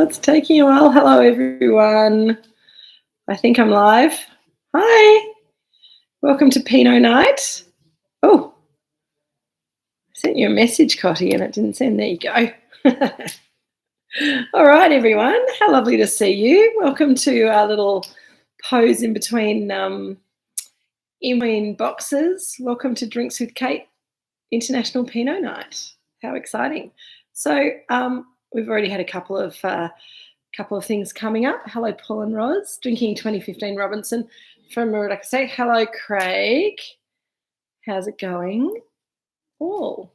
it's taking a while. Hello, everyone. I think I'm live. Hi. Welcome to Pinot Night. Oh, I sent you a message, Cotty, and it didn't send. There you go. All right, everyone. How lovely to see you. Welcome to our little pose in between boxes. Welcome to Drinks with Kate International Pinot Night. How exciting. So we've already had a couple of things coming up. Hello, Paul and Roz, drinking 2015 Robinson from Moorooduc Estate. Hello, Craig. How's it going? Paul.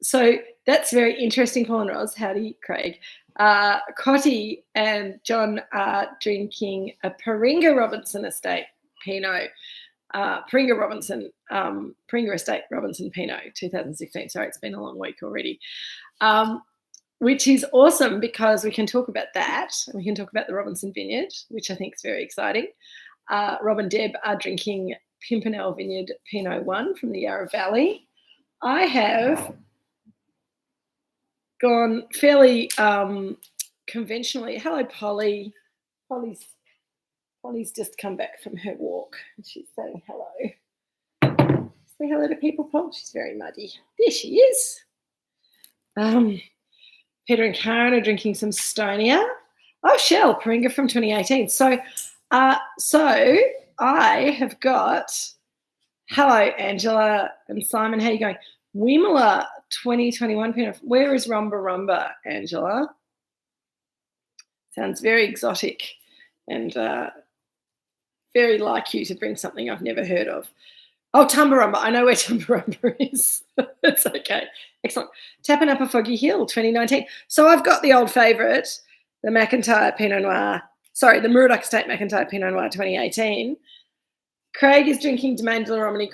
So that's very interesting, Paul and Roz. Howdy, Craig. Cotty and John are drinking a Pinot Robinson Estate Pinot. Pinot Estate Robinson Pinot 2016. Sorry, it's been a long week already. Which is awesome because we can talk about that. And we can talk about the Robinson Vineyard, which I think is very exciting. Rob and Deb are drinking Pimpernel Vineyard Pinot 1 from the Yarra Valley. I have gone fairly conventionally. Hello, Polly. Polly's just come back from her walk and she's saying hello. Say hello to people, Paul. She's very muddy. There she is. Peter and Karen are drinking some Stonia. Oh, Shell, Paringa from 2018. So I have got, hello, Angela and Simon. How are you going? Wimmera 2021 Pinot. Where is Rumba Rumba, Angela? Sounds very exotic and very like you to bring something I've never heard of. Oh, Tumbarumba. I know where Tumbarumba is. It's okay. Excellent. Tapping Up a Foggy Hill 2019. So I've got the old favourite, the McIntyre Pinot Noir. Sorry, the Moorooduc Estate McIntyre Pinot Noir 2018. Craig is drinking Domaine de la Romanie.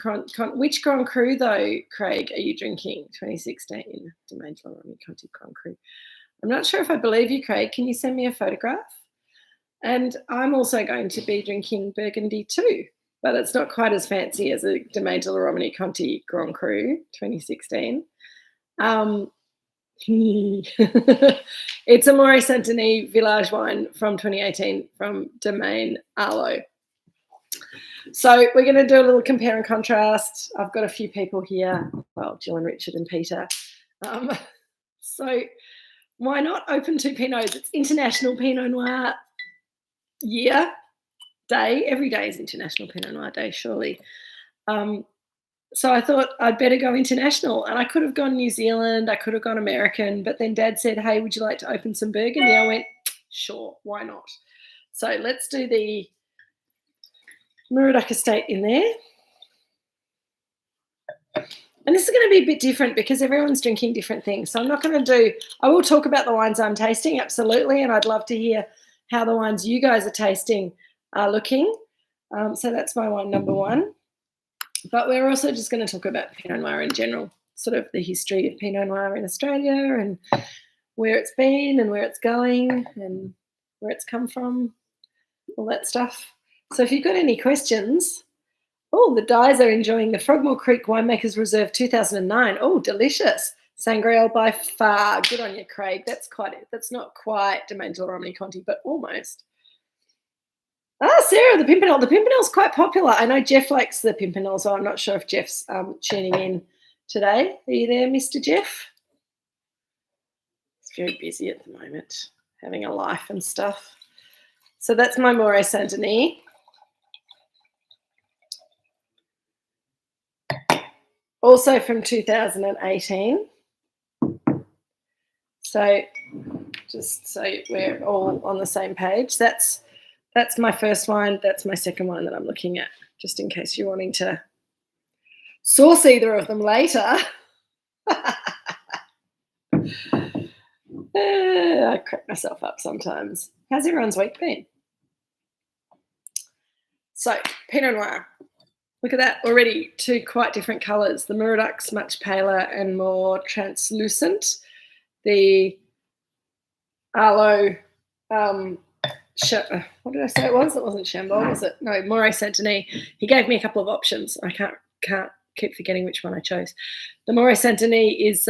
Which Grand Cru, though, Craig, are you drinking? 2016 Domaine de la Romanie Conti Grand Cru. I'm not sure if I believe you, Craig. Can you send me a photograph? And I'm also going to be drinking Burgundy too, but it's not quite as fancy as a Domaine de la Romanie Conti Grand Cru 2016. It's a Moray Saint-Denis Village wine from 2018 from Domaine Arlo. So we're going to do a little compare and contrast. I've got a few people here. Well, Jill and Richard and Peter. So why not open two Pinots? It's International Pinot Noir day. Every day is International Pinot Noir Day, surely. So I thought I'd better go international. And I could have gone New Zealand. I could have gone American. But then Dad said, hey, would you like to open some Burgundy? I went, sure, why not? So let's do the Moorooduc Estate in there. And this is going to be a bit different because everyone's drinking different things. So I'm not going to I will talk about the wines I'm tasting, absolutely. And I'd love to hear how the wines you guys are tasting are looking. So that's my wine number one. But we're also just going to talk about Pinot Noir in general, sort of the history of Pinot Noir in Australia and where it's been and where it's going and where it's come from, all that stuff. So if you've got any questions, the Dyes are enjoying the Frogmore Creek Winemakers Reserve 2009. Oh, delicious. Sangreal by far. Good on you, Craig. That's not quite Domaine de la Romanie Conti, but almost. Sarah, the Pimpernel. The Pimpernel's quite popular. I know Jeff likes the Pimpernel, so I'm not sure if Jeff's tuning in today. Are you there, Mr. Jeff? He's very busy at the moment, having a life and stuff. So that's my Moray Saint-Denis. Also from 2018. So just so we're all on the same page. That's my first wine. That's my second wine that I'm looking at, just in case you're wanting to source either of them later. I crack myself up sometimes. How's everyone's week been? So Pinot Noir. Look at that, already two quite different colours. The Moorooduc's much paler and more translucent. The Arlo, what did I say it was? It wasn't Chambord, was it? No, Moray Saint-Denis. He gave me a couple of options. I can't keep forgetting which one I chose. The Moray Saint-Denis is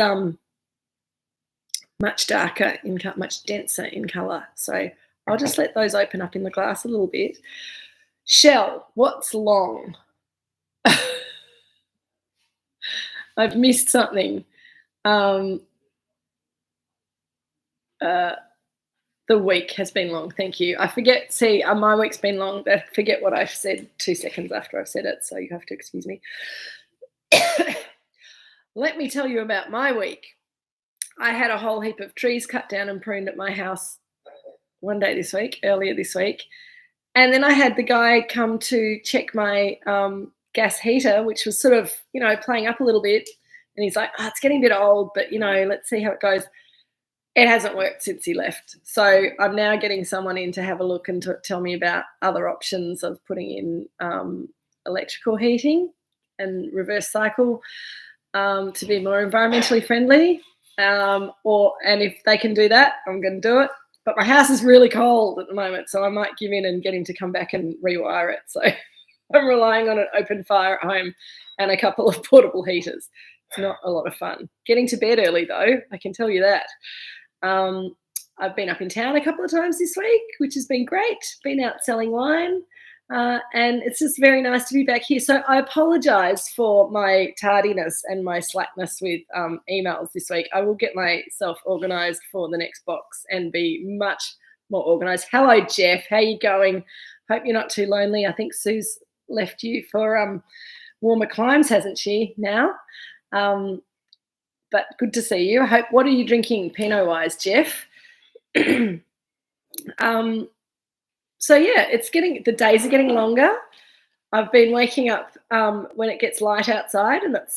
much darker, much denser in colour. So I'll just let those open up in the glass a little bit. Shell, what's long? I've missed something. The week has been long. Thank you. I forget. See, my week's been long. I forget what I've said 2 seconds after I've said it. So you have to excuse me. Let me tell you about my week. I had a whole heap of trees cut down and pruned at my house one day this week, earlier this week. And then I had the guy come to check my gas heater, which was sort of, playing up a little bit. And he's like, it's getting a bit old, but, let's see how it goes. It hasn't worked since he left. So I'm now getting someone in to have a look and to tell me about other options of putting in electrical heating and reverse cycle to be more environmentally friendly. And if they can do that, I'm going to do it. But my house is really cold at the moment, so I might give in and get him to come back and rewire it. So I'm relying on an open fire at home and a couple of portable heaters. It's not a lot of fun. Getting to bed early, though, I can tell you that. I've been up in town a couple of times this week, which has been great. Been out selling wine, and it's just very nice to be back here. So I apologise for my tardiness and my slackness with emails this week. I will get myself organised for the next box and be much more organised. Hello, Jeff. How you going? Hope you're not too lonely. I think Sue's left you for warmer climes, hasn't she, now? But good to see you. I hope. What are you drinking Pinot-wise, Jeff? So yeah, the days are getting longer. I've been waking up when it gets light outside, and it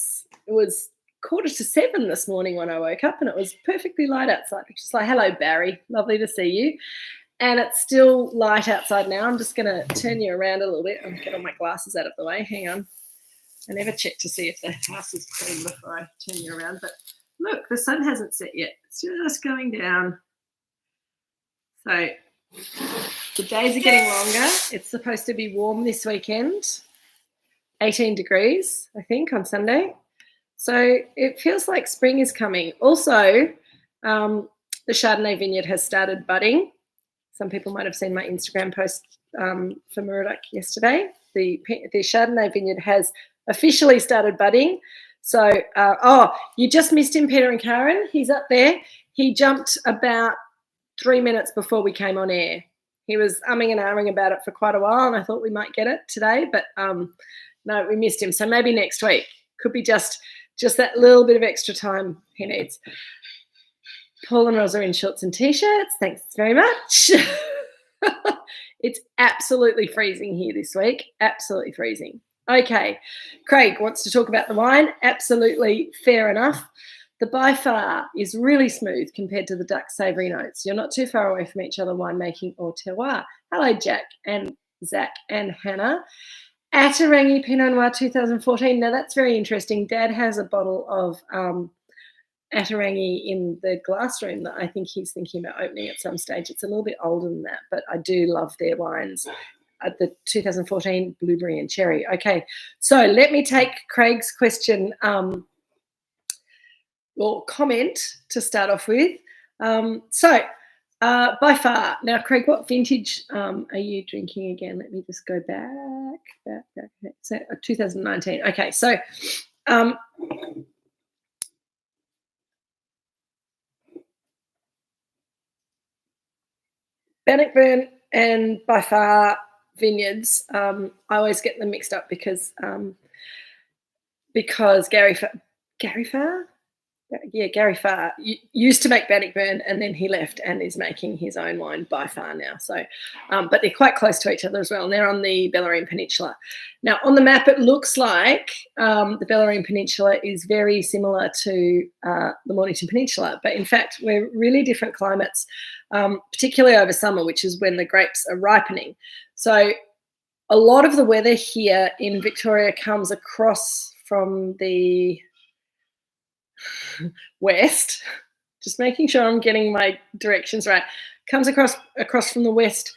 was 6:45 this morning when I woke up, and it was perfectly light outside, which is like, hello, Barry, lovely to see you. And it's still light outside now. I'm just going to turn you around a little bit and get all my glasses out of the way. Hang on. I never check to see if the house is clean before I turn you around. But look, the sun hasn't set yet. It's just going down. So the days are getting longer. It's supposed to be warm this weekend. 18 degrees, I think, on Sunday. So it feels like spring is coming. Also, the Chardonnay vineyard has started budding. Some people might have seen my Instagram post for Moorooduc yesterday. The Chardonnay vineyard has officially started budding. So, you just missed him, Peter and Karen. He's up there. He jumped about 3 minutes before we came on air. He was umming and ahhing about it for quite a while, and I thought we might get it today, but no, we missed him. So maybe next week. Could be just that little bit of extra time he needs. Paul and Roz are in shorts and T-shirts. Thanks very much. It's absolutely freezing here this week. Absolutely freezing. Okay, Craig wants to talk about the wine. Absolutely fair enough. The by far is really smooth compared to the duck savoury notes. You're not too far away from each other, winemaking or terroir. Hello, Jack and Zach and Hannah. Atarangi Pinot Noir 2014. Now, that's very interesting. Dad has a bottle of Atarangi in the glass room that I think he's thinking about opening at some stage. It's a little bit older than that, but I do love their wines. The 2014 blueberry and cherry. Okay, so let me take Craig's question or comment to start off with. By far. Now, Craig, what vintage are you drinking again? Let me just go back. So 2019. Okay, so Bannockburn and by far vineyards. I always get them mixed up because Gary Farr used to make Bannockburn, and then he left and is making his own wine by far now. So, but they're quite close to each other as well. And they're on the Bellarine Peninsula. Now, on the map, it looks like the Bellarine Peninsula is very similar to the Mornington Peninsula, but in fact, we're really different climates, particularly over summer, which is when the grapes are ripening. So, a lot of the weather here in Victoria comes across from the west, just making sure I'm getting my directions right, comes across from the west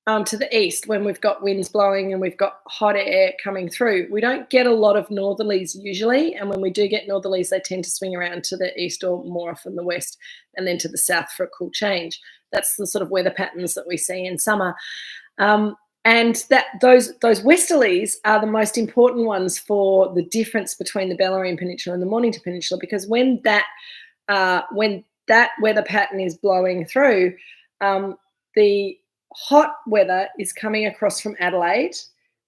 to the east when we've got winds blowing and we've got hot air coming through. We don't get a lot of northerlies usually, and when we do get northerlies, they tend to swing around to the east or more often the west, and then to the south for a cool change. That's the sort of weather patterns that we see in summer. And those westerlies are the most important ones for the difference between the Bellarine Peninsula and the Mornington Peninsula, because when that weather pattern is blowing through, the hot weather is coming across from Adelaide,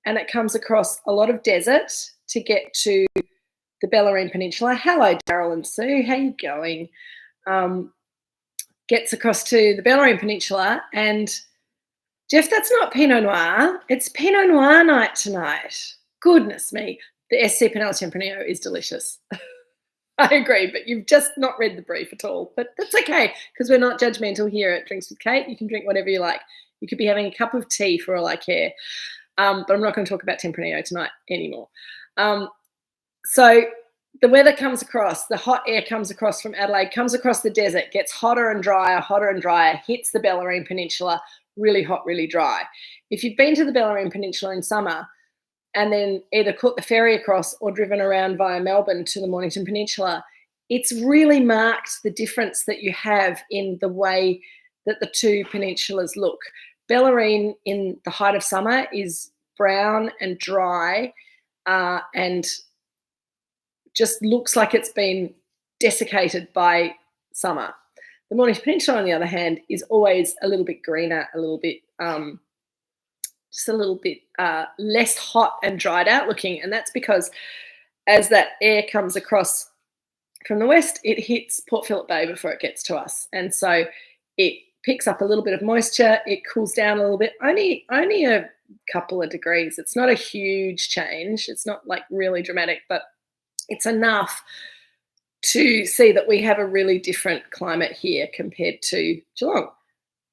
and it comes across a lot of desert to get to the Bellarine Peninsula. Hello, Daryl and Sue. How you going? Gets across to the Bellarine Peninsula, and Jeff, that's not Pinot Noir. It's Pinot Noir night tonight. Goodness me. The SC Pinot Tempranillo is delicious. I agree, but you've just not read the brief at all. But that's okay, because we're not judgmental here at Drinks with Kate. You can drink whatever you like. You could be having a cup of tea for all I care. But I'm not going to talk about Tempranillo tonight anymore. So the weather comes across, the hot air comes across from Adelaide, comes across the desert, gets hotter and drier, hits the Bellarine Peninsula, really hot, really dry. If you've been to the Bellarine Peninsula in summer and then either caught the ferry across or driven around via Melbourne to the Mornington Peninsula, it's really marked the difference that you have in the way that the two peninsulas look. Bellarine in the height of summer is brown and dry and just looks like it's been desiccated by summer. The Mornington Peninsula, on the other hand, is always a little bit greener, a little bit just a little bit less hot and dried out looking. And that's because as that air comes across from the west, it hits Port Phillip Bay before it gets to us. And so it picks up a little bit of moisture, it cools down a little bit, only a couple of degrees. It's not a huge change. It's not like really dramatic, but it's enough to see that we have a really different climate here compared to Geelong.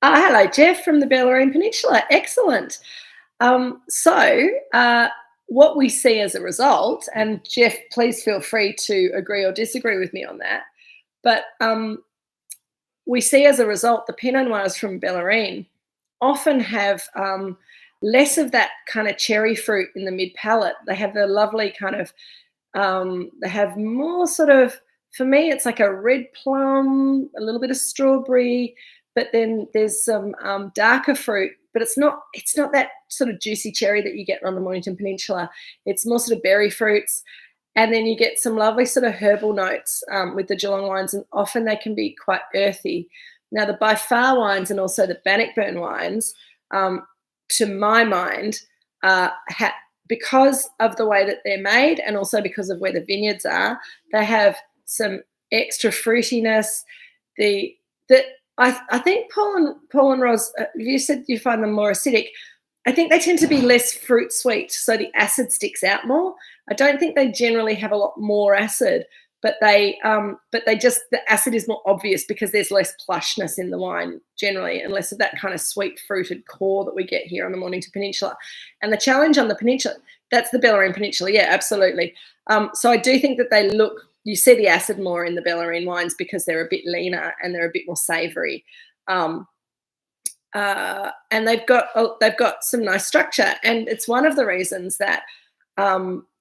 Hello, Jeff from the Bellarine Peninsula. Excellent. What we see as a result, and Jeff, please feel free to agree or disagree with me on that, but we see as a result the Pinot Noirs from Bellarine often have less of that kind of cherry fruit in the mid-palate. They have the lovely kind of, they have more sort of, for me, it's like a red plum, a little bit of strawberry, but then there's some darker fruit, but it's not that sort of juicy cherry that you get on the Mornington Peninsula. It's more sort of berry fruits. And then you get some lovely sort of herbal notes with the Geelong wines, and often they can be quite earthy. Now, the By Far wines and also the Bannockburn wines, to my mind, because of the way that they're made and also because of where the vineyards are, they have some extra fruitiness. I think Paul and Ros, you said you find them more acidic. I think they tend to be less fruit sweet, so the acid sticks out more. I don't think they generally have a lot more acid, but the acid is more obvious because there's less plushness in the wine generally, and less of that kind of sweet fruited core that we get here on the Mornington Peninsula. And the challenge on the peninsula, that's the Bellarine Peninsula, yeah, absolutely. So I do think that they look, you see the acid more in the Bellarine wines because they're a bit leaner and they're a bit more savoury. And they've got some nice structure, and it's one of the reasons that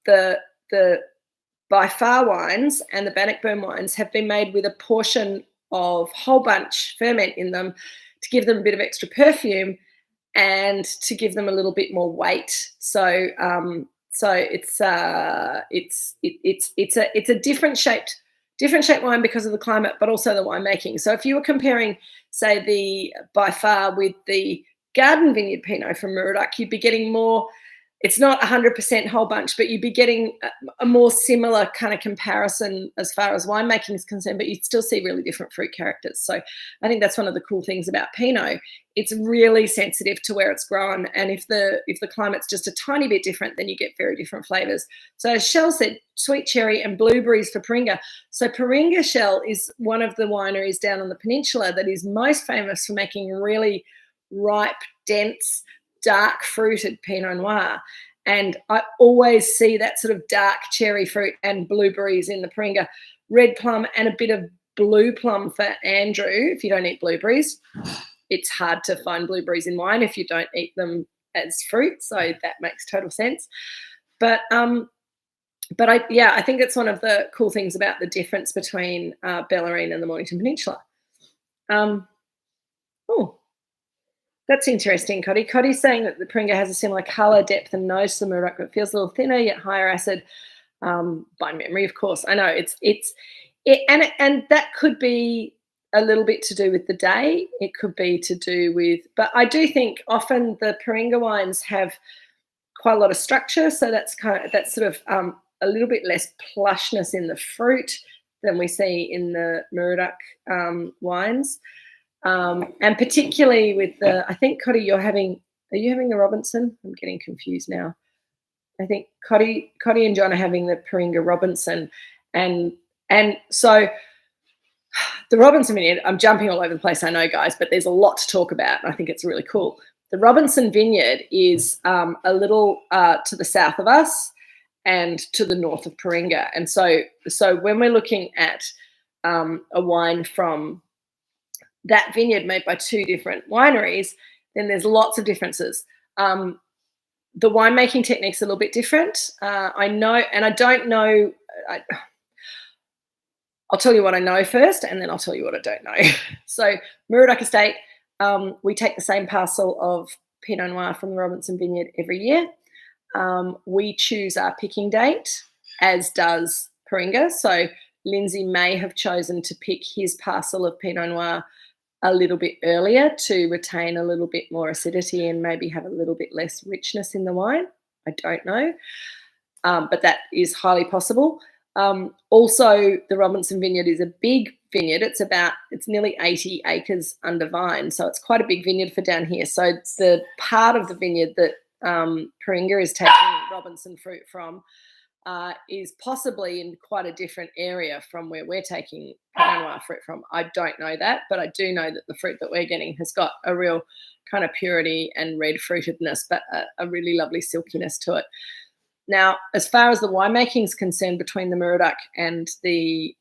the By Far wines and the Bannockburn wines have been made with a portion of whole bunch ferment in them to give them a bit of extra perfume and to give them a little bit more weight. So it's a different shaped wine because of the climate, but also the winemaking. So if you were comparing, say, the By Far with the Garden Vineyard Pinot from Moorooduc, you'd be getting more. It's not 100% whole bunch, but you'd be getting a more similar kind of comparison as far as winemaking is concerned, but you'd still see really different fruit characters. So I think that's one of the cool things about Pinot. It's really sensitive to where it's grown, and if the climate's just a tiny bit different, then you get very different flavours. So as Shell said, sweet cherry and blueberries for Paringa. So Paringa, Shell, is one of the wineries down on the peninsula that is most famous for making really ripe, dense, dark fruited Pinot Noir. And I always see that sort of dark cherry fruit and blueberries in the Paringa, red plum and a bit of blue plum for Andrew if you don't eat blueberries. it's hard to find blueberries in wine if you don't eat them as fruit. So that makes total sense. But I think it's one of the cool things about the difference between Bellarine and the Mornington Peninsula. Oh, that's interesting, Coddy. Coddy's saying that the Paringa has a similar colour, depth, and nose to the Moorooduc, but feels a little thinner yet higher acid. By memory, of course. I know and that could be a little bit to do with the day. It could be to do with, but I do think often the Paringa wines have quite a lot of structure, so that's sort of a little bit less plushness in the fruit than we see in the Moorooduc wines. And particularly with I think, Coddy, are you having the Robinson? I'm getting confused now. I think Coddy and John are having the Paringa Robinson. And so the Robinson vineyard, I'm jumping all over the place, I know, guys, but there's a lot to talk about, and I think it's really cool. The Robinson vineyard is a little to the south of us and to the north of Paringa. And so when we're looking at a wine from that vineyard made by two different wineries, then there's lots of differences. The winemaking technique's a little bit different. I know, and I don't know. I'll tell you what I know first, and then I'll tell you what I don't know. So Moorooduc Estate, we take the same parcel of Pinot Noir from the Robinson Vineyard every year. We choose our picking date, as does Paringa. So Lindsay may have chosen to pick his parcel of Pinot Noir a little bit earlier to retain a little bit more acidity and maybe have a little bit less richness in the wine. I don't know, but that is highly possible. Also, the Robinson Vineyard is a big vineyard. It's nearly 80 acres under vine, so it's quite a big vineyard for down here. So the part of the vineyard that Paringa is taking Robinson fruit from is possibly in quite a different area from where we're taking Pinot Noir fruit from. I don't know that, but I do know that the fruit that we're getting has got a real kind of purity and red fruitedness, but a really lovely silkiness to it. Now, as far as the winemaking is concerned between the Moorooduc and the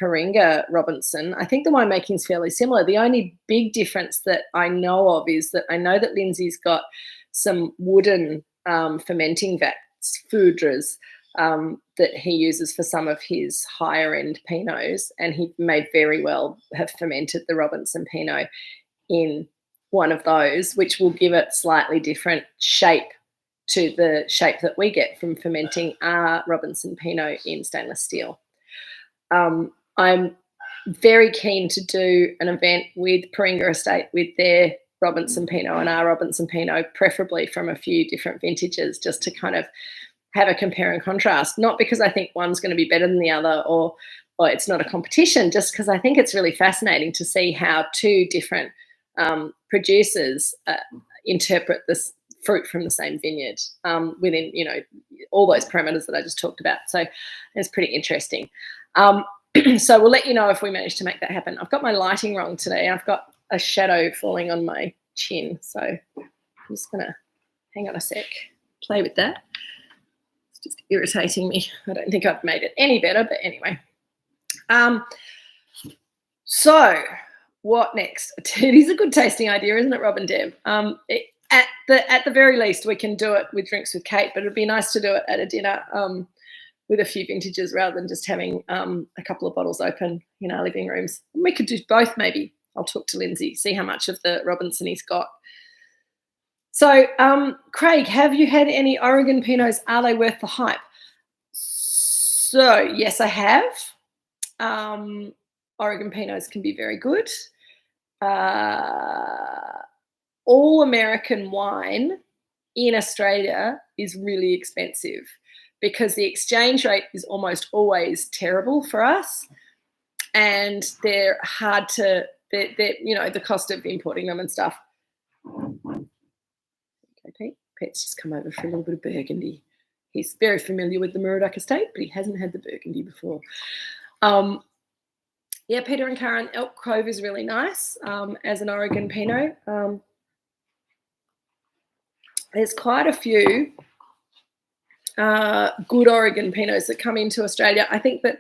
Paringa Robinson, I think the winemaking is fairly similar. The only big difference that I know of is that I know that Lindsay's got some wooden fermenting vats, foudres, that he uses for some of his higher-end Pinots, and he may very well have fermented the Robinson Pinot in one of those, which will give it slightly different shape to the shape that we get from fermenting our Robinson Pinot in stainless steel. I'm very keen to do an event with Paringa Estate with their Robinson Pinot and our Robinson Pinot, preferably from a few different vintages, just to kind of have a compare and contrast. Not because I think one's going to be better than the other or it's not a competition, just because I think it's really fascinating to see how two different producers interpret this fruit from the same vineyard within, all those parameters that I just talked about. So it's pretty interesting. So we'll let you know if we manage to make that happen. I've got my lighting wrong today. I've got a shadow falling on my chin. So I'm just going to hang on a sec, play with that. It's just irritating me. I don't think I've made it any better, but anyway. So what next? It is a good tasting idea, isn't it, Rob and Deb? At the very least, we can do it with Drinks with Kate, but it'd be nice to do it at a dinner with a few vintages rather than just having a couple of bottles open in our living rooms. We could do both, maybe. I'll talk to Lindsay, see how much of the Robinson he's got. So, Craig, have you had any Oregon Pinots? Are they worth the hype? So, yes, I have. Oregon Pinots can be very good. All American wine in Australia is really expensive because the exchange rate is almost always terrible for us, and they're hard to, the cost of importing them and stuff. Okay, Pete. Pete's just come over for a little bit of Burgundy. He's very familiar with the Moorooduc Estate, but he hasn't had the Burgundy before. Yeah, Peter and Karen, Elk Cove is really nice as an Oregon Pinot. There's quite a few good Oregon Pinots that come into Australia. I think that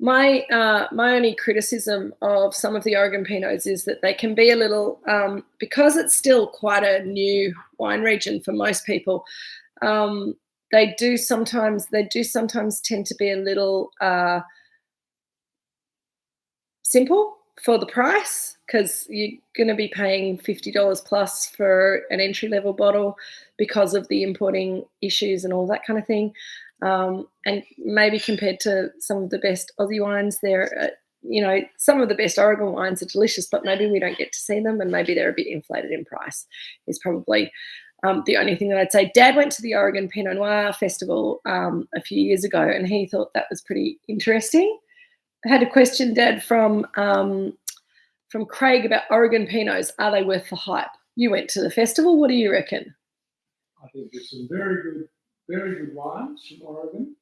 My only criticism of some of the Oregon Pinots is that they can be a little, because it's still quite a new wine region for most people. They do sometimes tend to be a little simple for the price, because you're going to be paying $50 plus for an entry-level bottle because of the importing issues and all that kind of thing. And maybe compared to some of the best Aussie wines, some of the best Oregon wines are delicious, but maybe we don't get to see them, and maybe they're a bit inflated in price is probably the only thing that I'd say. Dad went to the Oregon Pinot Noir Festival a few years ago, and he thought that was pretty interesting. I had a question, Dad, from Craig about Oregon Pinots. Are they worth the hype? You went to the festival. What do you reckon? I think there's some very good wines from Oregon.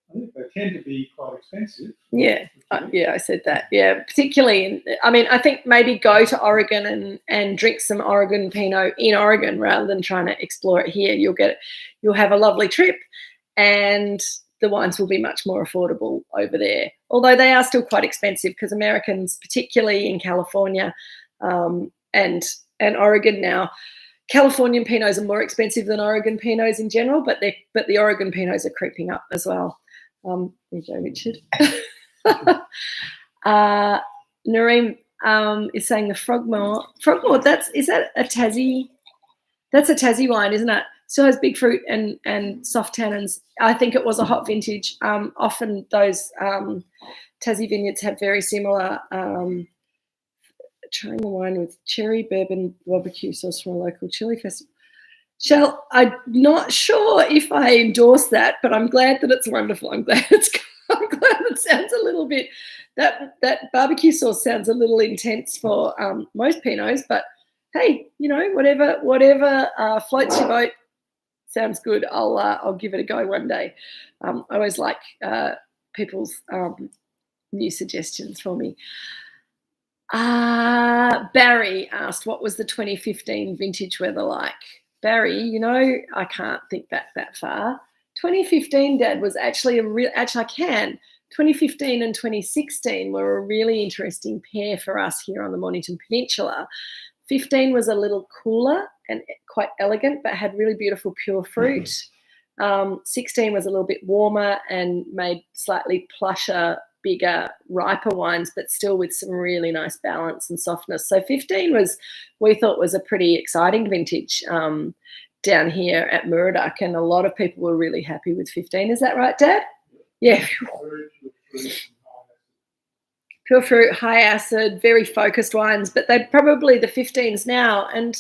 I think they tend to be quite expensive. Yeah, I said that. Yeah, particularly, I think maybe go to Oregon and drink some Oregon Pinot in Oregon rather than trying to explore it here. You'll have a lovely trip, and the wines will be much more affordable over there. Although they are still quite expensive, because Americans, particularly in California and Oregon now, Californian Pinots are more expensive than Oregon Pinots in general, but the Oregon Pinots are creeping up as well. There you go, Richard. Nareem is saying the Frogmore. Is that a Tassie? That's a Tassie wine, isn't it? Still has big fruit and soft tannins. I think it was a hot vintage. Often those Tassie vineyards have very similar. Trying the wine with cherry bourbon barbecue sauce from a local chili festival. I'm not sure if I endorse that, but I'm glad that it's wonderful. I'm glad it sounds a little bit, that barbecue sauce sounds a little intense for most Pinots, but hey, whatever floats your boat sounds good. I'll give it a go one day. I always like people's new suggestions for me. Barry asked, what was the 2015 vintage weather like? Barry, I can't think back that far. 2015, Dad, was actually 2015 and 2016 were a really interesting pair for us here on the Mornington Peninsula. 15 was a little cooler and quite elegant, but had really beautiful pure fruit. 16 was a little bit warmer and made slightly plusher, bigger, riper wines, but still with some really nice balance and softness. So 15 we thought was a pretty exciting vintage down here at Moorooduc, and a lot of people were really happy with 15. Is that right, Dad? Yeah. Pure fruit, high acid, very focused wines, but they're probably the 15s now. And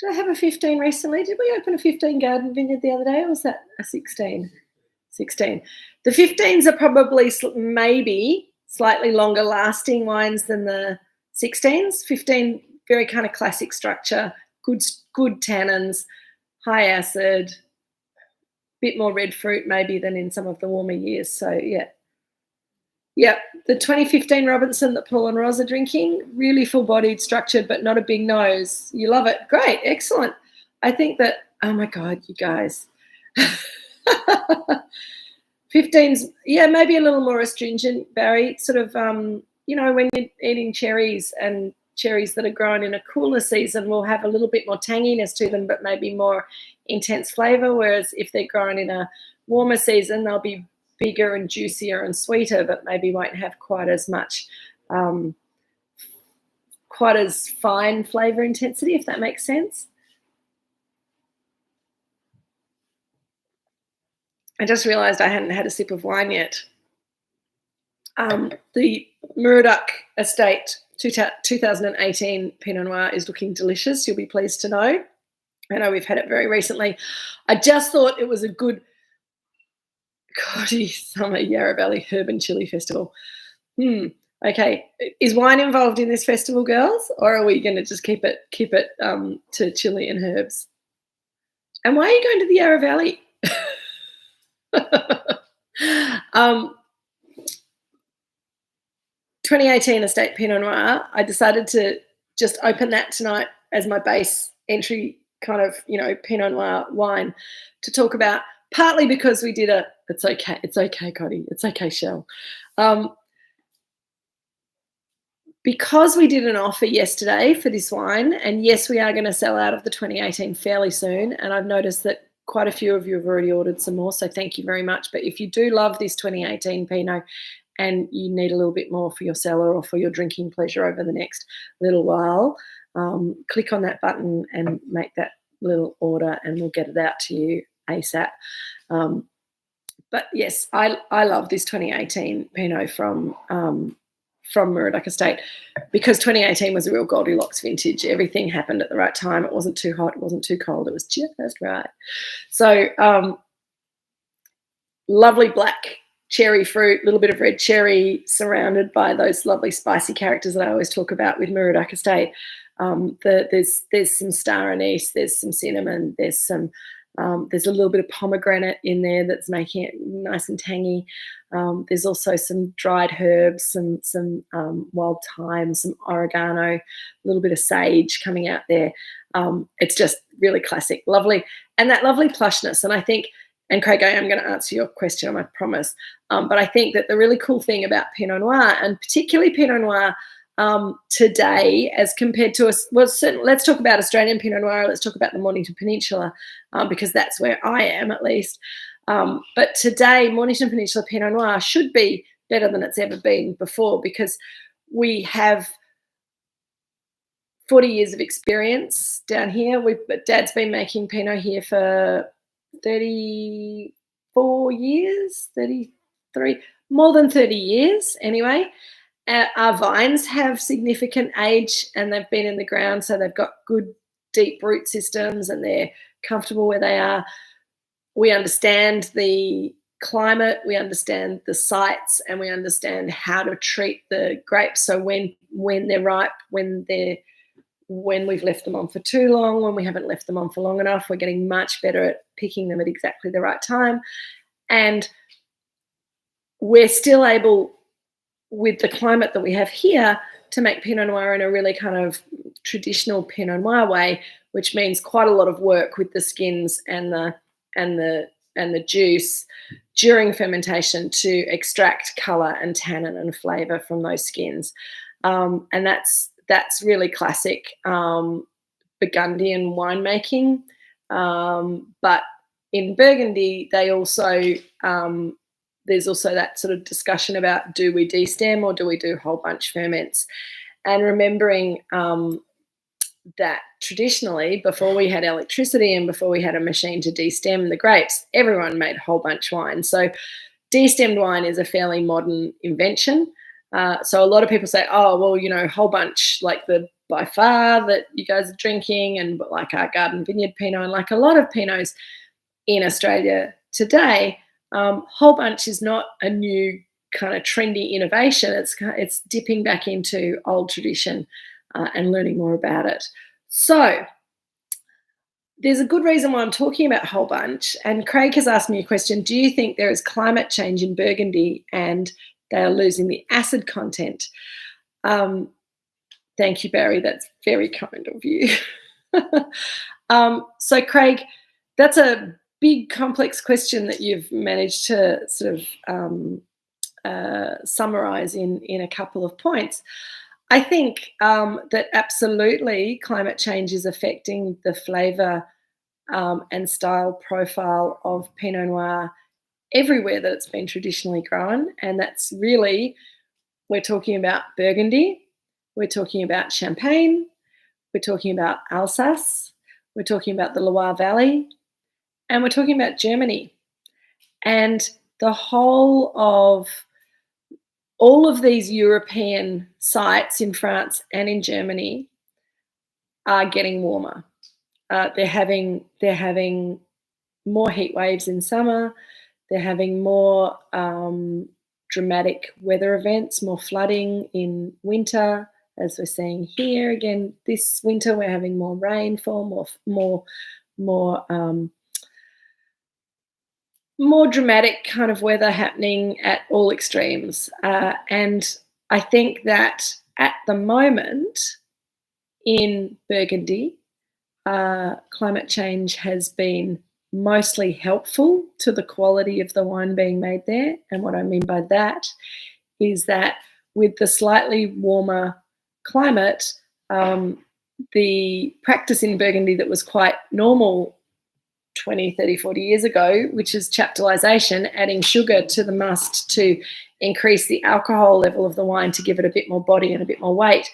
did I have a 15 recently? Did we open a 15 garden vineyard the other day, or was that a 16? 16. The 15s are probably maybe slightly longer lasting wines than the 16s. 15, very kind of classic structure, good tannins, high acid, bit more red fruit maybe than in some of the warmer years. So, yeah. Yeah, the 2015 Robinson that Paul and Roz are drinking, really full-bodied, structured, but not a big nose. You love it. Great, excellent. I think that, oh, my God, you guys. 15's, yeah, maybe a little more astringent, Barry, sort of, when you're eating cherries, and cherries that are grown in a cooler season will have a little bit more tanginess to them, but maybe more intense flavour, whereas if they're grown in a warmer season, they'll be bigger and juicier and sweeter, but maybe won't have quite as much, quite as fine flavour intensity, if that makes sense. I just realised I hadn't had a sip of wine yet. The Moorooduc Estate 2018 Pinot Noir is looking delicious. You'll be pleased to know. I know we've had it very recently. I just thought it was a good summer Yarra Valley Herb and Chili Festival. Okay, is wine involved in this festival, girls, or are we going to just keep it to chili and herbs? And why are you going to the Yarra Valley? 2018 Estate Pinot Noir, I decided to just open that tonight as my base entry kind of, Pinot Noir wine to talk about. partly because we did it's okay, Cody, it's okay, Shell. Because we did an offer yesterday for this wine, and yes, we are going to sell out of the 2018 fairly soon, and I've noticed that quite a few of you have already ordered some more, so thank you very much. But if you do love this 2018 Pinot and you need a little bit more for your cellar or for your drinking pleasure over the next little while, click on that button and make that little order and we'll get it out to you ASAP. But yes, I love this 2018 Pinot from Moorooduc Estate, because 2018 was a real Goldilocks vintage. Everything happened at the right time. It wasn't too hot, it wasn't too cold, it was just right. So lovely black cherry fruit, a little bit of red cherry, surrounded by those lovely spicy characters that I always talk about with Moorooduc Estate. There's some star anise, there's some cinnamon, there's a little bit of pomegranate in there that's making it nice and tangy. There's also some dried herbs, some wild thyme, some oregano, a little bit of sage coming out there. It's just really classic, lovely, and that lovely plushness. And I think, and Craig, I am going to answer your question, I promise. But I think that the really cool thing about Pinot Noir, and particularly Pinot Noir today, as compared to let's talk about Australian Pinot Noir, let's talk about the Mornington Peninsula, because that's where I am at least. But today, Mornington Peninsula Pinot Noir should be better than it's ever been before, because we have 40 years of experience down here. Dad's been making Pinot here for 34 years, 33, more than 30 years anyway. Our vines have significant age and they've been in the ground, so they've got good deep root systems and they're comfortable where they are. We understand the climate, we understand the sites, and we understand how to treat the grapes. So when they're ripe, when we've left them on for too long, when we haven't left them on for long enough, we're getting much better at picking them at exactly the right time. And we're still able, with the climate that we have here, to make Pinot Noir in a really kind of traditional Pinot Noir way, which means quite a lot of work with the skins and the juice during fermentation to extract colour and tannin and flavour from those skins. And that's really classic Burgundian winemaking. But in Burgundy, they also there's also that sort of discussion about, do we destem or do we do whole bunch ferments? And remembering that traditionally, before we had electricity and before we had a machine to destem the grapes, everyone made whole bunch wine. So destemmed wine is a fairly modern invention. So a lot of people say, oh, well, whole bunch, like the by far that you guys are drinking, and like our garden vineyard Pinot, and like a lot of Pinots in Australia today, whole bunch is not a new kind of trendy innovation. It's dipping back into old tradition and learning more about it. So there's a good reason why I'm talking about whole bunch. And Craig has asked me a question: do you think there is climate change in Burgundy and they are losing the acid content? Thank you, Barry. That's very kind of you. So Craig, that's a big complex question that you've managed to sort of summarize in a couple of points. I think that absolutely climate change is affecting the flavour and style profile of Pinot Noir everywhere that it's been traditionally grown. And that's really, we're talking about Burgundy, we're talking about Champagne, we're talking about Alsace, we're talking about the Loire Valley, and we're talking about Germany. And the whole of all of these European sites in France and in Germany are getting warmer. They're having more heat waves in summer. They're having more dramatic weather events, more flooding in winter, as we're seeing here. Again, this winter we're having more rainfall, more dramatic kind of weather happening at all extremes. And I think that at the moment in Burgundy, climate change has been mostly helpful to the quality of the wine being made there. And what I mean by that is that with the slightly warmer climate, the practice in Burgundy that was quite normal 20, 30, 40 years ago, which is chaptalization, adding sugar to the must to increase the alcohol level of the wine to give it a bit more body and a bit more weight,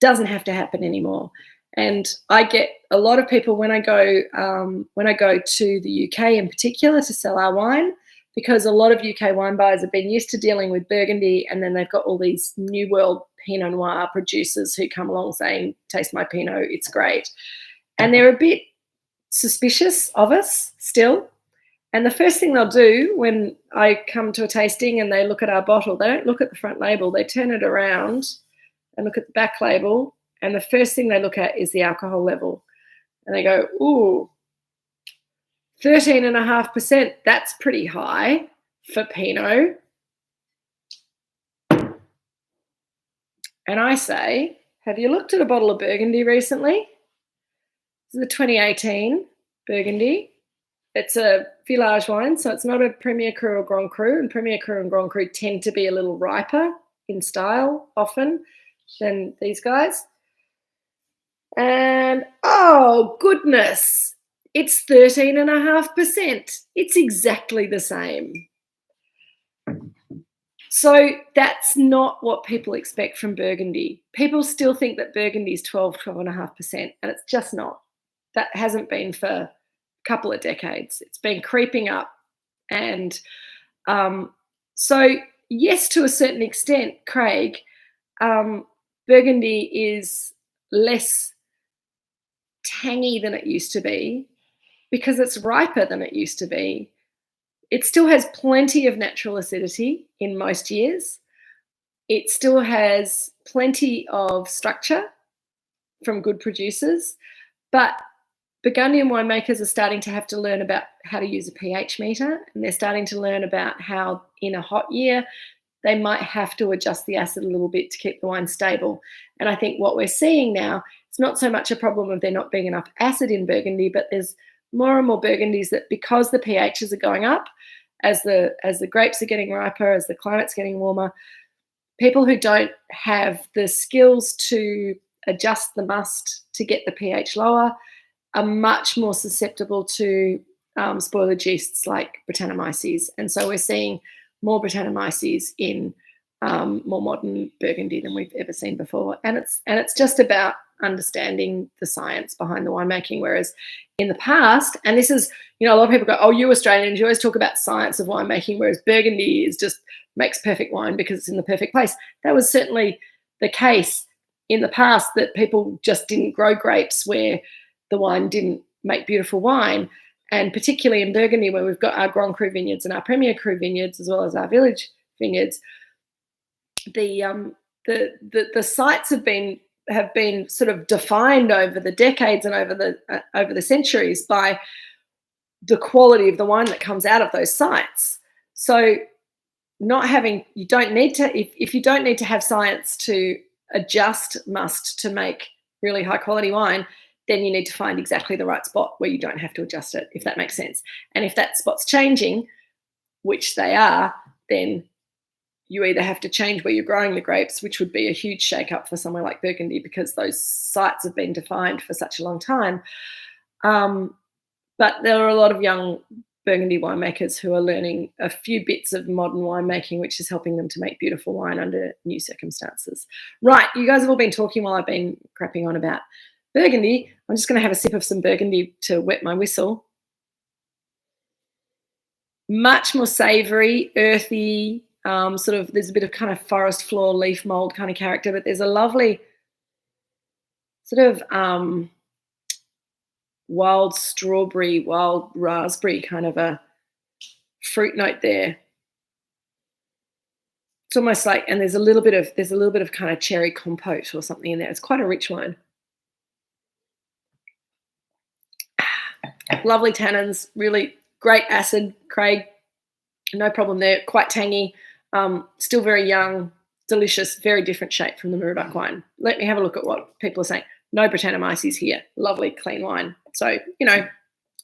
doesn't have to happen anymore. And I get a lot of people when I go to the UK in particular to sell our wine, because a lot of UK wine buyers have been used to dealing with Burgundy, and then they've got all these New World Pinot Noir producers who come along saying, taste my Pinot, it's great. And they're a bit suspicious of us still. And the first thing they'll do when I come to a tasting and they look at our bottle, they don't look at the front label, they turn it around and look at the back label, and the first thing they look at is the alcohol level. And they go, ooh, 13.5%, that's pretty high for Pinot. And I say, have you looked at a bottle of Burgundy recently? This is a 2018 Burgundy. It's a village wine, so it's not a Premier Cru or Grand Cru, and Premier Cru and Grand Cru tend to be a little riper in style often than these guys. And, oh, goodness, it's 13.5%. It's exactly the same. So that's not what people expect from Burgundy. People still think that Burgundy is 12.5%, and it's just not. That hasn't been for a couple of decades. It's been creeping up. And so, yes, to a certain extent, Craig, Burgundy is less tangy than it used to be because it's riper than it used to be. It still has plenty of natural acidity in most years. It still has plenty of structure from good producers, but Burgundian winemakers are starting to have to learn about how to use a pH meter, and they're starting to learn about how in a hot year they might have to adjust the acid a little bit to keep the wine stable. And I think what we're seeing now, it's not so much a problem of there not being enough acid in Burgundy, but there's more and more Burgundies that, because the pHs are going up, as the grapes are getting riper, as the climate's getting warmer, people who don't have the skills to adjust the must to get the pH lower are much more susceptible to spoilage yeasts like Brettanomyces. And so we're seeing more Brettanomyces in more modern Burgundy than we've ever seen before. And it's just about understanding the science behind the winemaking, whereas in the past, and this is, a lot of people go, oh, you Australians, you always talk about science of winemaking, whereas Burgundy is just makes perfect wine because it's in the perfect place. That was certainly the case in the past, that people just didn't grow grapes where the wine didn't make beautiful wine. And particularly in Burgundy, where we've got our Grand Cru vineyards and our Premier Cru vineyards, as well as our village vineyards, the sites have been sort of defined over the decades and over the centuries by the quality of the wine that comes out of those sites. So you don't need to, if you don't need to have science to adjust must to make really high quality wine, then you need to find exactly the right spot where you don't have to adjust it, if that makes sense. And if that spot's changing, which they are, then you either have to change where you're growing the grapes, which would be a huge shake-up for somewhere like Burgundy because those sites have been defined for such a long time. But there are a lot of young Burgundy winemakers who are learning a few bits of modern winemaking, which is helping them to make beautiful wine under new circumstances. Right, you guys have all been talking while I've been crapping on about Burgundy. I'm just going to have a sip of some Burgundy to wet my whistle. Much more savoury, earthy, there's a bit of kind of forest floor, leaf mould kind of character, but there's a lovely sort of wild strawberry, wild raspberry kind of a fruit note there. It's almost like, and there's a little bit of kind of cherry compote or something in there. It's quite a rich wine. Lovely tannins, really great acid, Craig. No problem there. Quite tangy, still very young, delicious, very different shape from the Moorooduc wine. Let me have a look at what people are saying. No Brettanomyces here. Lovely, clean wine. So,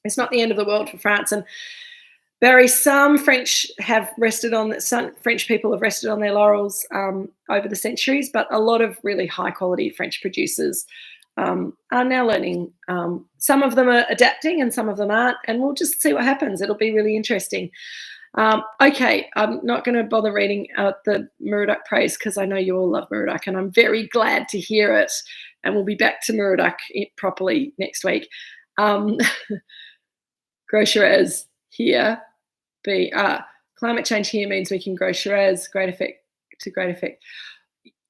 it's not the end of the world for France. And Barry, some French people have rested on their laurels over the centuries, but a lot of really high quality French producers are now learning. Some of them are adapting and some of them aren't, and we'll just see what happens. It'll be really interesting. Okay, I'm not going to bother reading out the Moorooduc praise because I know you all love Moorooduc, and I'm very glad to hear it. And we'll be back to Moorooduc properly next week. Grow Shiraz here. Climate change here means we can grow Shiraz. Great effect.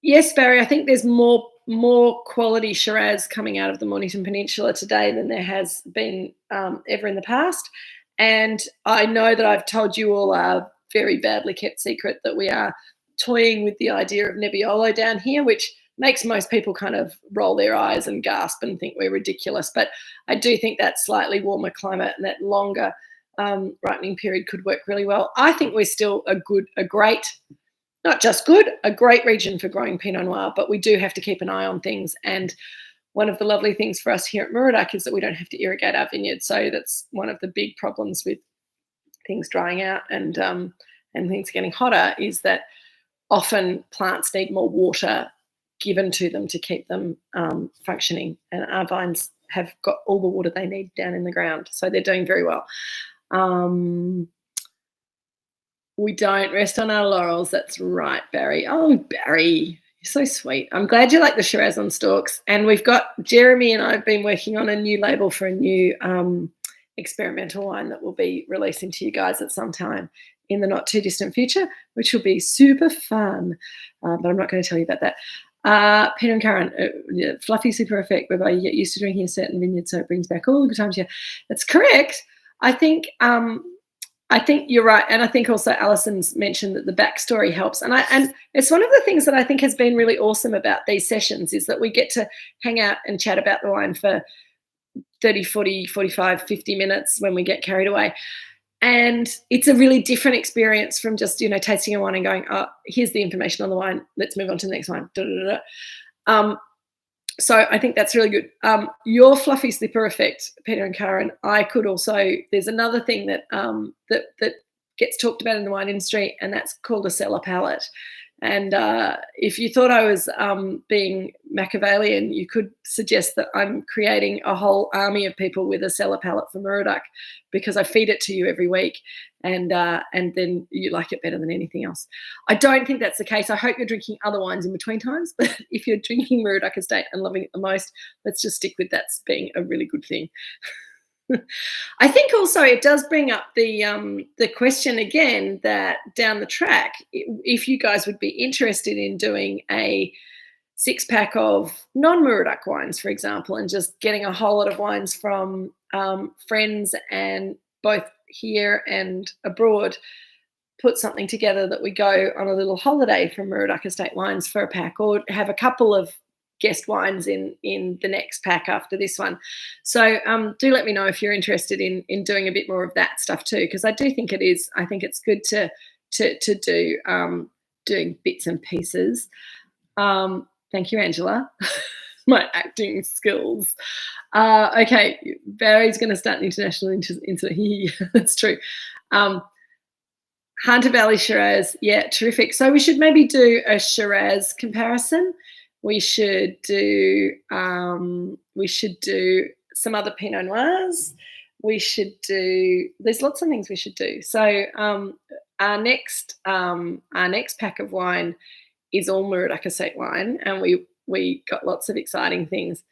Yes, Barry, I think there's more quality Shiraz coming out of the Mornington Peninsula today than there has been ever in the past. And I know that I've told you all a very badly kept secret that we are toying with the idea of Nebbiolo down here, which makes most people kind of roll their eyes and gasp and think we're ridiculous. But I do think that slightly warmer climate and that longer ripening period could work really well. I think we're still a great region for growing Pinot Noir, but we do have to keep an eye on things. And one of the lovely things for us here at Moorooduc is that we don't have to irrigate our vineyard. So that's one of the big problems with things drying out and things getting hotter, is that often plants need more water given to them to keep them functioning. And our vines have got all the water they need down in the ground. So they're doing very well. We don't rest on our laurels. That's right, Barry. Oh, Barry, you're so sweet. I'm glad you like the Shiraz on stalks. And we've got Jeremy and I have been working on a new label for a new experimental wine that we'll be releasing to you guys at some time in the not too distant future, which will be super fun. But I'm not going to tell you about that. Pinot and Karen, fluffy super effect whereby you get used to drinking a certain vineyard, so it brings back all the good times here. That's correct. I think you're right, and I think also Alison's mentioned that the backstory helps, and it's one of the things that I think has been really awesome about these sessions is that we get to hang out and chat about the wine for 30, 40, 45, 50 minutes when we get carried away. And it's a really different experience from just, tasting a wine and going, oh, here's the information on the wine. Let's move on to the next wine. So I think that's really good. Your fluffy slipper effect, Peter and Karen, I could also, there's another thing that that gets talked about in the wine industry, and that's called a cellar palate. And if you thought I was being Machiavellian, you could suggest that I'm creating a whole army of people with a cellar palate for Moorooduc, because I feed it to you every week, and then you like it better than anything else. I don't think that's the case. I hope you're drinking other wines in between times, but if you're drinking Moorooduc Estate and loving it the most, let's just stick with that being a really good thing. I think also it does bring up the question again that down the track, if you guys would be interested in doing a 6-pack of non-Moorooduc wines, for example, and just getting a whole lot of wines from friends and both here and abroad, put something together that we go on a little holiday from Moorooduc Estate Wines for a pack, or have a couple of guest wines in the next pack after this one. So do let me know if you're interested in doing a bit more of that stuff too, because I do think it is. I think it's good to do doing bits and pieces. Thank you, Angela. My acting skills. Okay, Barry's going to start an international that's true. Hunter Valley Shiraz, yeah, terrific. So we should maybe do a Shiraz comparison. We should do some other Pinot Noirs. There's lots of things we should do. So our next pack of wine is all Moorooduc Estate wine, and we got lots of exciting things.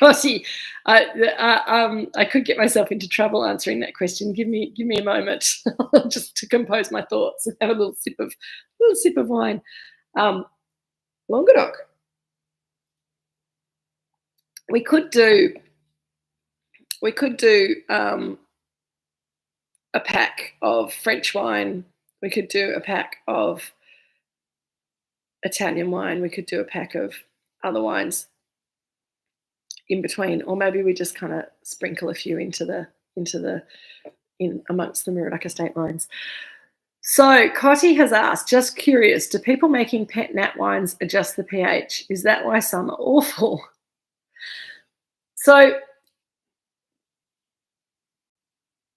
Goshi, I could get myself into trouble answering that question. Give me a moment just to compose my thoughts and have a little sip of wine. Languedoc. We could do a pack of French wine. We could do a pack of Italian wine. We could do a pack of other wines in between, or maybe we just kind of sprinkle a few in amongst the Moorooduc Estate wines. So Cotty has asked, just curious, do people making pet nat wines adjust the pH? Is that why some are awful? So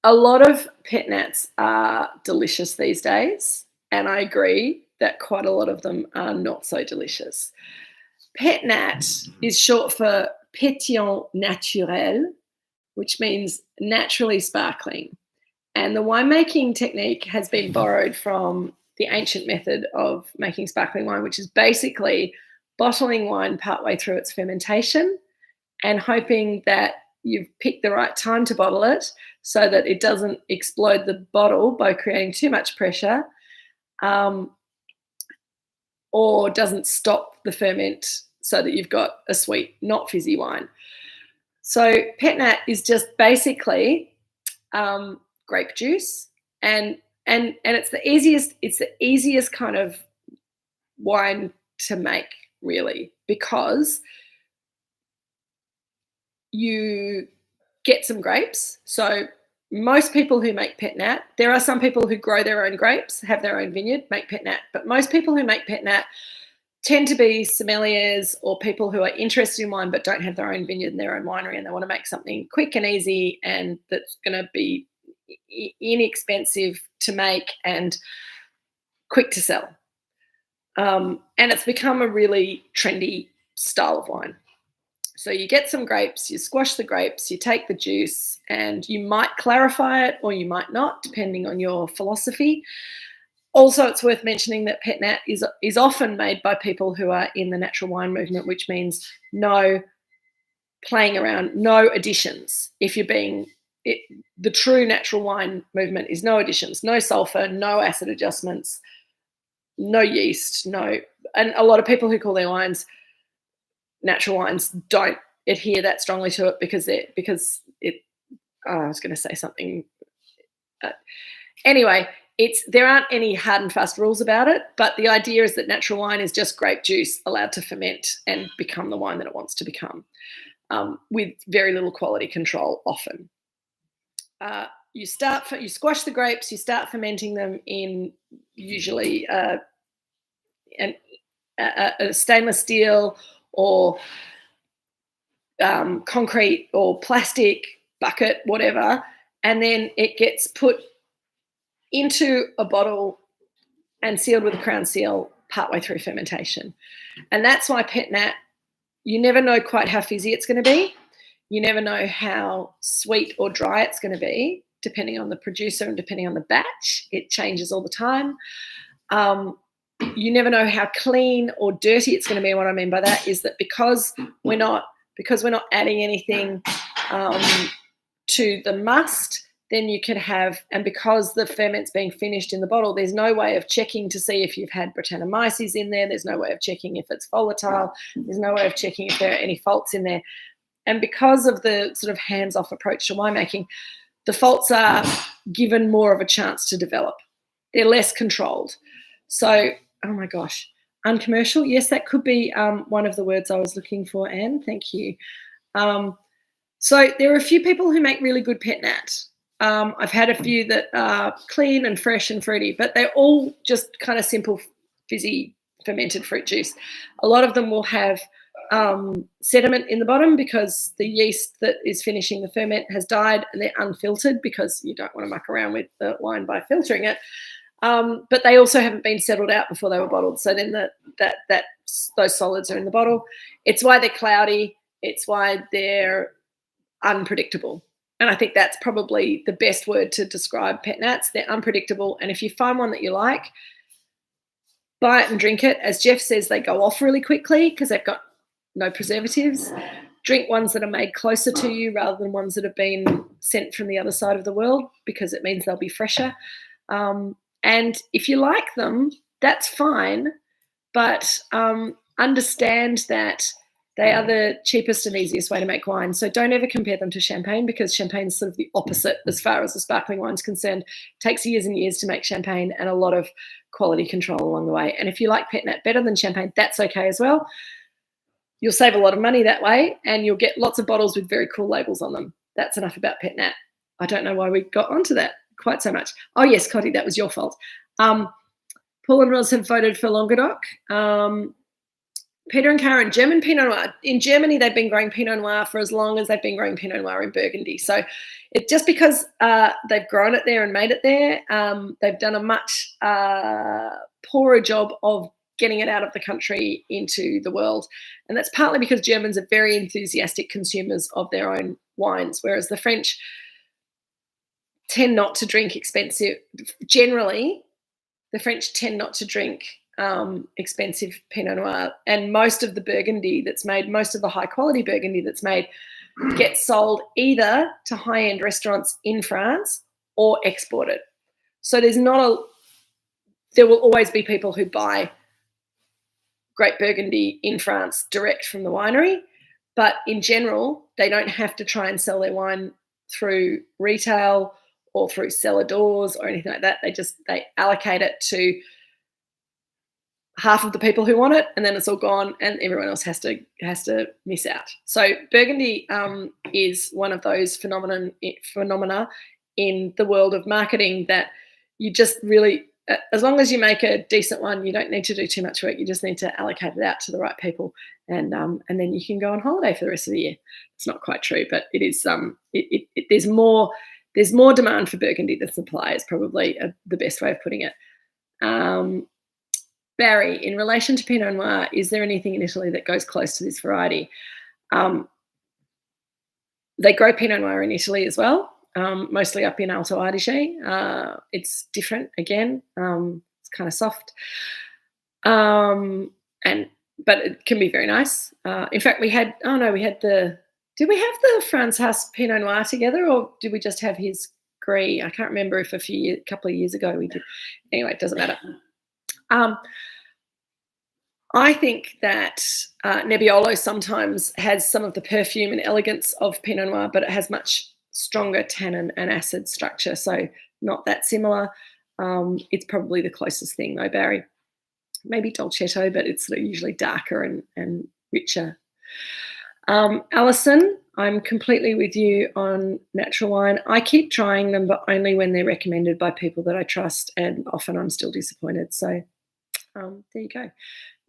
a lot of pet nats are delicious these days, and I agree that quite a lot of them are not so delicious. Pet nat is short for pétillant naturel, which means naturally sparkling. And the winemaking technique has been borrowed from the ancient method of making sparkling wine, which is basically bottling wine partway through its fermentation and hoping that you've picked the right time to bottle it so that it doesn't explode the bottle by creating too much pressure, or doesn't stop the ferment so that you've got a sweet, not fizzy wine. So pet nat is just basically grape juice, and it's the easiest kind of wine to make, really, because you get some grapes. So most people who make pet nat, there are some people who grow their own grapes, have their own vineyard, make pet nat, but most people who make pet nat tend to be sommeliers or people who are interested in wine but don't have their own vineyard and their own winery, and they want to make something quick and easy and that's going to be inexpensive to make and quick to sell. And it's become a really trendy style of wine. So you get some grapes, you squash the grapes, you take the juice, and you might clarify it or you might not, depending on your philosophy. Also, it's worth mentioning that pet nat is often made by people who are in the natural wine movement, which means no playing around, no additions. If you're being the true natural wine movement is no additions, no sulfur, no acid adjustments, no yeast, and a lot of people who call their wines natural wines don't adhere that strongly to it because I was going to say something. Anyway, there aren't any hard and fast rules about it, but the idea is that natural wine is just grape juice allowed to ferment and become the wine that it wants to become, with very little quality control often. You squash the grapes, you start fermenting them in usually a stainless steel or concrete or plastic bucket, whatever, and then it gets put into a bottle and sealed with a crown seal partway through fermentation. And that's why pet nat, you never know quite how fizzy it's going to be. You never know how sweet or dry it's going to be, depending on the producer and depending on the batch. It changes all the time. You never know how clean or dirty it's going to be. And what I mean by that is that because we're not adding anything to the must, then you can have, and because the ferment's being finished in the bottle, there's no way of checking to see if you've had Brettanomyces in there. There's no way of checking if it's volatile. There's no way of checking if there are any faults in there. And because of the sort of hands-off approach to winemaking, the faults are given more of a chance to develop. They're less controlled. So, oh my gosh, uncommercial. Yes, that could be one of the words I was looking for, Anne. Thank you. So there are a few people who make really good pet nat. I've had a few that are clean and fresh and fruity, but they're all just kind of simple, fizzy, fermented fruit juice. A lot of them will have sediment in the bottom because the yeast that is finishing the ferment has died, and they're unfiltered because you don't want to muck around with the wine by filtering it. But they also haven't been settled out before they were bottled. So then those solids are in the bottle. It's why they're cloudy. It's why they're unpredictable. And I think that's probably the best word to describe pet nats. They're unpredictable. And if you find one that you like, buy it and drink it. As Jeff says, they go off really quickly because they've got no preservatives. Drink ones that are made closer to you rather than ones that have been sent from the other side of the world, because it means they'll be fresher. And if you like them, that's fine. But understand that they are the cheapest and easiest way to make wine. So don't ever compare them to champagne, because champagne is sort of the opposite as far as the sparkling wine is concerned. It takes years and years to make champagne and a lot of quality control along the way. And if you like pet nat better than champagne, that's okay as well. You'll save a lot of money that way, and you'll get lots of bottles with very cool labels on them. That's enough about pet nat. I don't know why we got onto that quite so much. Oh, yes, Cotty, that was your fault. Paul and Roz have voted for Languedoc. Peter and Karen, German Pinot Noir. In Germany, they've been growing Pinot Noir for as long as they've been growing Pinot Noir in Burgundy. So it just because they've grown it there and made it there, they've done a much poorer job of getting it out of the country into the world. And that's partly because Germans are very enthusiastic consumers of their own wines, whereas the French tend not to drink expensive. Generally, the French tend not to drink expensive Pinot Noir, and most of the Burgundy that's made, most of the high quality Burgundy that's made, gets sold either to high-end restaurants in France or exported. So there will always be people who buy great Burgundy in France direct from the winery, but in general, they don't have to try and sell their wine through retail or through cellar doors or anything like that. They allocate it to half of the people who want it, and then it's all gone, and everyone else has to miss out. So Burgundy is one of those phenomena in the world of marketing that you just really, as long as you make a decent one, you don't need to do too much work. You just need to allocate it out to the right people, and then you can go on holiday for the rest of the year. It's not quite true, but it is. There's more demand for Burgundy than supply is probably the best way of putting it. Barry, in relation to Pinot Noir, is there anything in Italy that goes close to this variety? They grow Pinot Noir in Italy as well, mostly up in Alto Adige. It's different again. It's kind of soft, but it can be very nice. In fact, did we have the Franz Haas Pinot Noir together, or did we just have his Gris? I can't remember if a couple of years ago we did. Anyway, it doesn't matter. I think that Nebbiolo sometimes has some of the perfume and elegance of Pinot Noir, but it has much stronger tannin and acid structure, so not that similar. It's probably the closest thing though, Barry. Maybe Dolcetto, but it's sort of usually darker and richer. Alison, I'm completely with you on natural wine. I keep trying them, but only when they're recommended by people that I trust, and often I'm still disappointed. So there you go.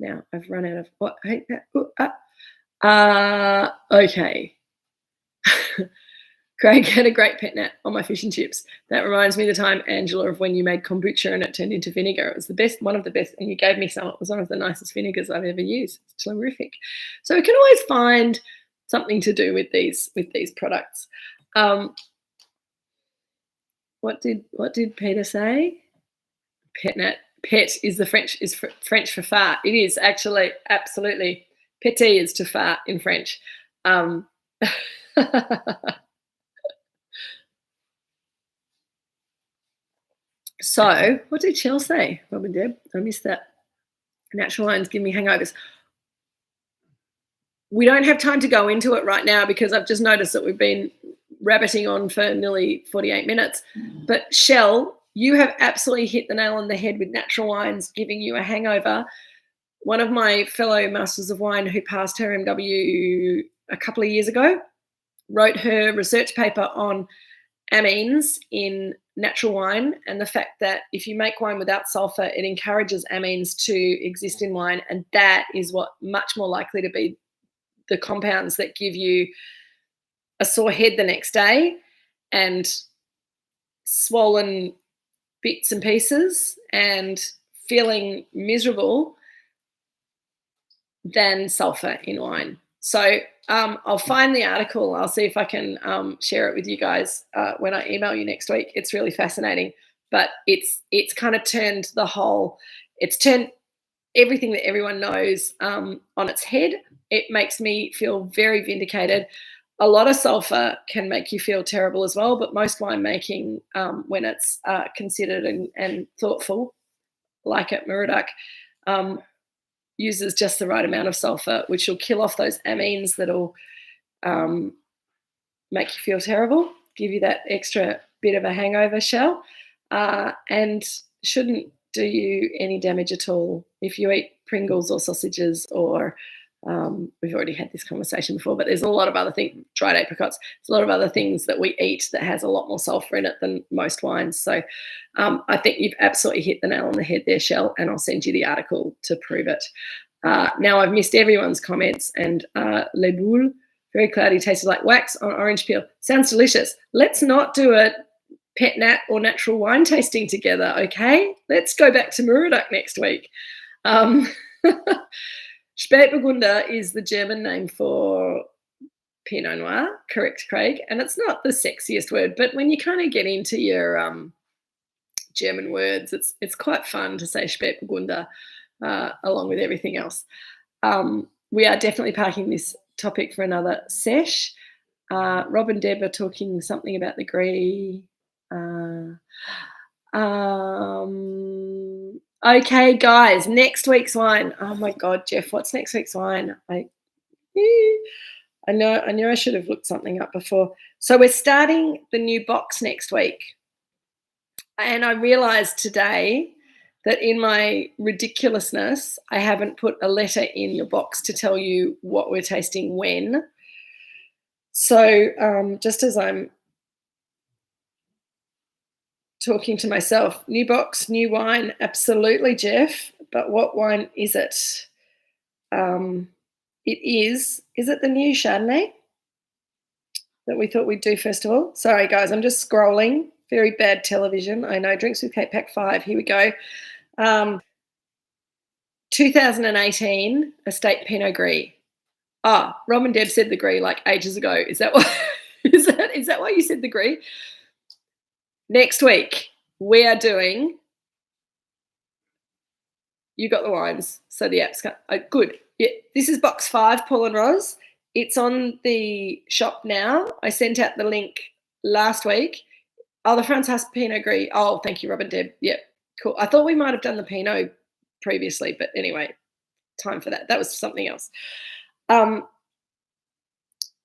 Now I've run out of what. Okay. Craig had a great pet nat on my fish and chips. That reminds me of the time, Angela, of when you made kombucha and it turned into vinegar. It was the best, one of the best, and you gave me some. It was one of the nicest vinegars I've ever used. It's terrific. So we can always find something to do with these products. What did Peter say? Pet nat. Pet is French for fart. It is actually, absolutely. Petit is to fart in French. So, what did Chell say, Rob and Deb? I missed that. Natural wines give me hangovers. We don't have time to go into it right now because I've just noticed that we've been rabbiting on for nearly 48 minutes. But Shell, you have absolutely hit the nail on the head with natural wines giving you a hangover. One of my fellow masters of wine who passed her MW a couple of years ago wrote her research paper on amines in natural wine and the fact that if you make wine without sulfur, it encourages amines to exist in wine, and that is what much more likely to be the compounds that give you a sore head the next day and swollen bits and pieces and feeling miserable than sulfur in wine. So I'll find the article. I'll see if I can share it with you guys when I email you next week. It's really fascinating, but it's kind of turned everything that everyone knows on its head. It makes me feel very vindicated. A lot of sulfur can make you feel terrible as well, but most winemaking, when it's considered and thoughtful, like at Moorooduc, uses just the right amount of sulfur, which will kill off those amines that'll make you feel terrible, give you that extra bit of a hangover shell, and shouldn't do you any damage at all if you eat Pringles or sausages or we've already had this conversation before, but there's a lot of other things, dried apricots, there's a lot of other things that we eat that has a lot more sulfur in it than most wines. So I think you've absolutely hit the nail on the head there, Shell, and I'll send you the article to prove it. Now I've missed everyone's comments. And Les Boules, very cloudy, tasted like wax on orange peel. Sounds delicious. Let's not do a pet nat or natural wine tasting together, okay? Let's go back to Moorooduc next week. Spätburgunder is the German name for Pinot Noir, correct, Craig? And it's not the sexiest word, but when you kind of get into your German words, it's quite fun to say Spätburgunder along with everything else. We are definitely parking this topic for another sesh. Rob and Deb are talking something about the Gris. Okay, guys, next week's wine. Oh my God, Jeff, what's next week's wine? I knew I should have looked something up before. So we're starting the new box next week. And I realized today that in my ridiculousness, I haven't put a letter in your box to tell you what we're tasting when. So just as I'm talking to myself, new box, new wine, absolutely, Jeff. But what wine is it? It is it the new Chardonnay that we thought we'd do first of all? Sorry, guys, I'm just scrolling. Very bad television. I know. Drinks with Kate Pack 5. Here we go. 2018 Estate Pinot Gris. Rob and Deb said the Gris like ages ago. Is that why? Is that why you said the Gris? Next week we are doing. You got the wines, so the app's good. Yeah, this is box 5, Paul and Roz. It's on the shop now. I sent out the link last week. The Frans House Pinot Gris. Oh, thank you, Rob and Deb. Yep, cool. I thought we might have done the Pinot previously, but anyway, time for that. That was something else.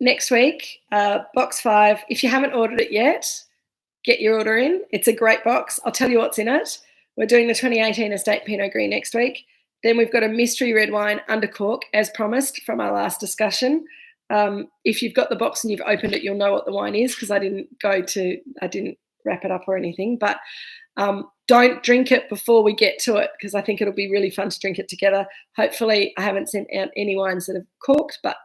Next week, box 5. If you haven't ordered it yet, get your order in. It's a great box. I'll tell you what's in it. We're doing the 2018 Estate Pinot Gris next week. Then we've got a mystery red wine under cork, as promised from our last discussion. If you've got the box and you've opened it, you'll know what the wine is because I didn't wrap it up or anything. But don't drink it before we get to it because I think it'll be really fun to drink it together. Hopefully, I haven't sent out any wines that have corked, but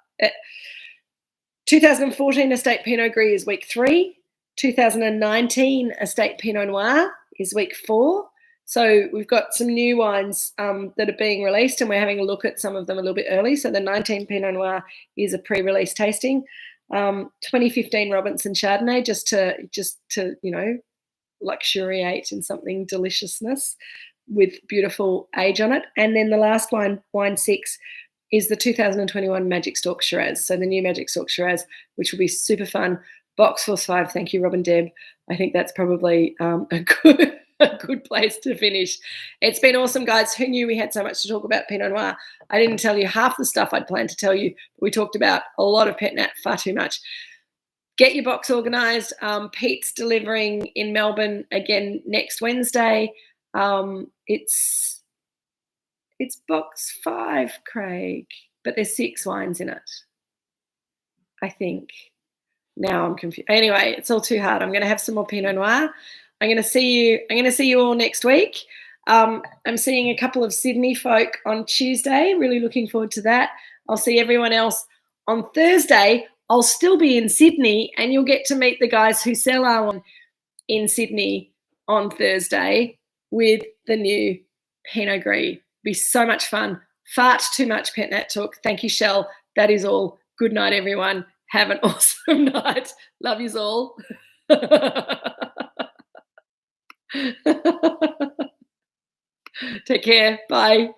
2014 Estate Pinot Gris is week 3. 2019 Estate Pinot Noir is week 4. So we've got some new wines that are being released and we're having a look at some of them a little bit early. So the 19 Pinot Noir is a pre-release tasting. 2015 Robinson Chardonnay just to luxuriate in something deliciousness with beautiful age on it. And then the last wine 6, is the 2021 Magic Stalk Shiraz. So the new Magic Stalk Shiraz, which will be super fun. Box Force 5, thank you, Rob and Deb. I think that's probably a good place to finish. It's been awesome, guys. Who knew we had so much to talk about Pinot Noir? I didn't tell you half the stuff I'd planned to tell you. But we talked about a lot of Pet Nat, far too much. Get your box organised. Pete's delivering in Melbourne again next Wednesday. It's box 5, Craig, but there's 6 wines in it, I think. Now I'm confused. Anyway, it's all too hard. I'm going to have some more Pinot Noir. I'm going to see you all next week. I'm seeing a couple of Sydney folk on Tuesday. Really looking forward to that. I'll see everyone else on Thursday. I'll still be in Sydney, and you'll get to meet the guys who sell our wine in Sydney on Thursday with the new Pinot Gris. Be so much fun. Far too much Pet Nat talk. Thank you, Shell. That is all. Good night, everyone. Have an awesome night. Love yous all. Take care. Bye.